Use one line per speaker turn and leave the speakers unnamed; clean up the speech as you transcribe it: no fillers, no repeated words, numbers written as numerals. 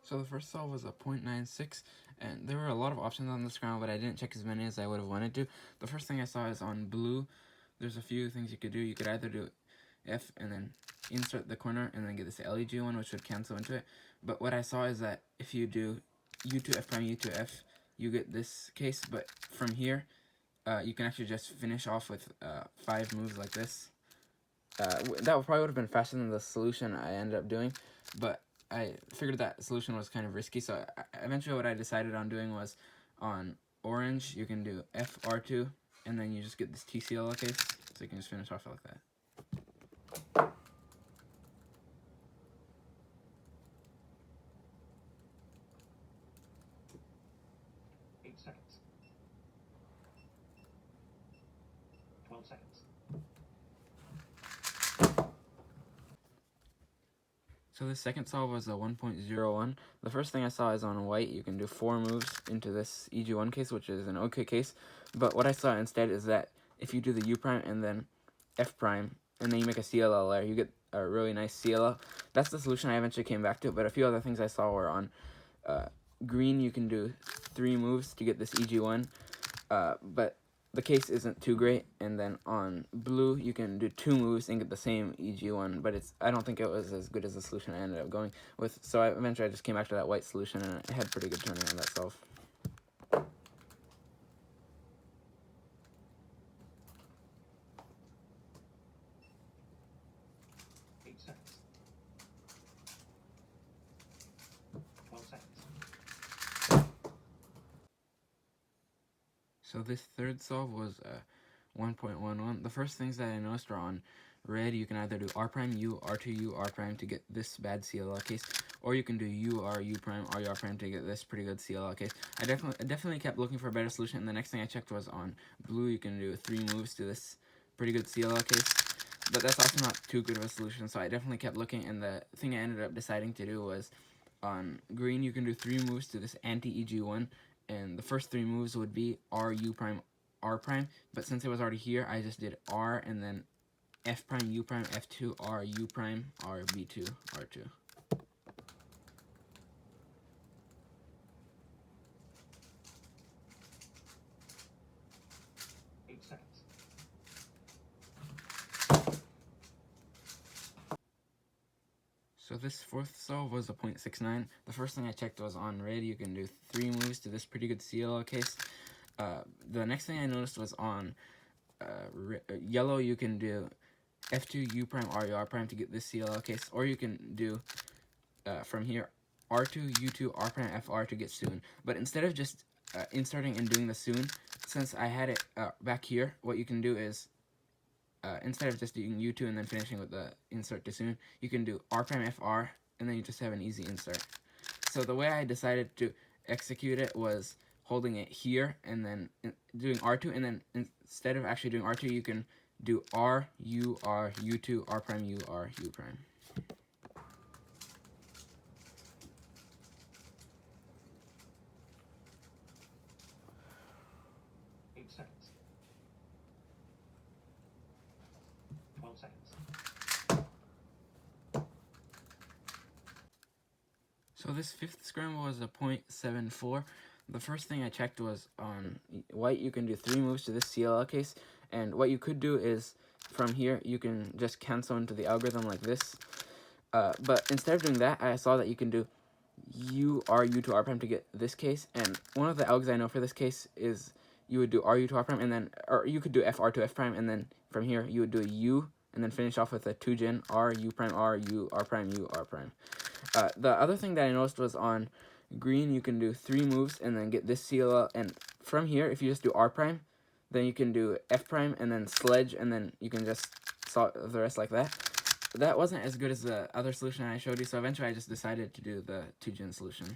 So the first solve was a 0.96, and there were a lot of options on this ground, but I didn't check as many as I would have wanted to. The first thing I saw is on blue, there's a few things you could do. You could either do F and then insert the corner and then get this LEG one, which would cancel into it. But what I saw is that if you do U2 F prime, U2 F, you get this case, but from here, you can actually just finish off with 5 moves like this. That probably would have been faster than the solution I ended up doing, but I figured that solution was kind of risky, so eventually what I decided on doing was on orange, you can do FR2, and then you just get this TCL case, so you can just finish off like that.
Seconds. 12 seconds.
So the second solve was a 1.01. The first thing I saw is on white, you can do 4 moves into this EG1 case, which is an okay case. But what I saw instead is that if you do the U prime and then F prime, and then you make a CLL layer, you get a really nice CLL. That's the solution I eventually came back to, but a few other things I saw were on green, you can do 3 moves to get this EG1, but the case isn't too great. And then on blue, you can do 2 moves and get the same EG1, but I don't think it was as good as the solution I ended up going with. So eventually I just came back to that white solution, and I had pretty good turning on that solve. So this third solve was 1.11. The first things that I noticed were on red, you can either do R prime U, R2 U, R prime to get this bad CLL case, or you can do U, R, U prime, R, U, R prime to get this pretty good CLL case. I definitely kept looking for a better solution, and the next thing I checked was on blue, you can do 3 moves to this pretty good CLL case, but that's also not too good of a solution, so I definitely kept looking, and the thing I ended up deciding to do was on green, you can do 3 moves to this anti-EG1, and the first 3 moves would be R, U prime, R prime, but since it was already here, I just did R and then F prime, U prime, F2, R, U prime, R, B2, R2. So this fourth solve was a 0.69. The first thing I checked was on red, you can do 3 moves to this pretty good CLL case. The next thing I noticed was on yellow, you can do F2, U prime, R, U, R prime to get this CLL case, or you can do from here R2, U2, R prime, FR to get soon. But instead of just inserting and doing the soon, since I had it back here, what you can do is instead of just doing U2 and then finishing with the insert to soon, you can do R prime FR, and then you just have an easy insert. So the way I decided to execute it was holding it here and then doing R2, and then instead of actually doing R2, you can do R, U, R, U2, R prime, U, R, U prime. So this fifth scramble was a 0.74. The first thing I checked was on white, you can do 3 moves to this CLL case, and what you could do is from here you can just cancel into the algorithm like this. But instead of doing that, I saw that you can do U, R, U to R prime to get this case, and one of the algs I know for this case is you would do R, U to R prime, and then, or you could do FR to F prime, and then from here you would do a U, and then finish off with a 2-gen R, U prime, R, U, R prime, U, R prime. The other thing that I noticed was on green, you can do 3 moves and then get this CLL, and from here, if you just do R prime, then you can do F prime and then sledge, and then you can just solve the rest like that. That wasn't as good as the other solution I showed you, so eventually I just decided to do the 2-gen solution.